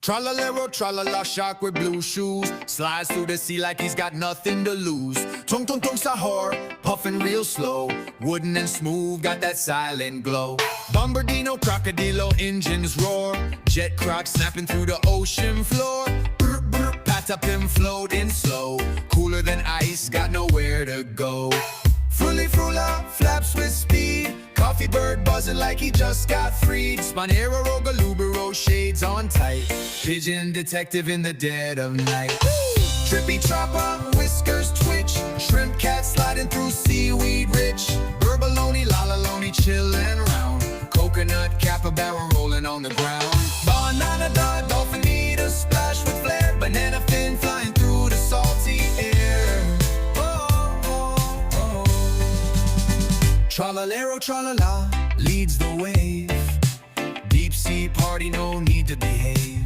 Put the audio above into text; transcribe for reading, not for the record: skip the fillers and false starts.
Tralalero, tralala, shark with blue shoes slides through the sea like he's got nothing to lose. Tung tung tung sahur, puffing real slow, wooden and smooth, got that silent glow. Bombardino, crocodilo, engines roar, jet croc snapping through the ocean floor. Brr, brr, pat up him floating slow, cooler than ice, got nowhere to go. Fruli frula, flaps with speed, coffee bird buzzing like he just got freed. Spinero, Rogalubero, shades on tight, pigeon detective in the dead of night. Trippy chopper, whiskers twitch, shrimp cat sliding through seaweed rich. Burbaloni, lalaloni, chillin' round, coconut capybara rolling on the ground. Banana dog, dolphin need a splash with flair, banana fin flying through the salty air. Tralalero, tralala, leads the wave. Deep sea party, no need to behave.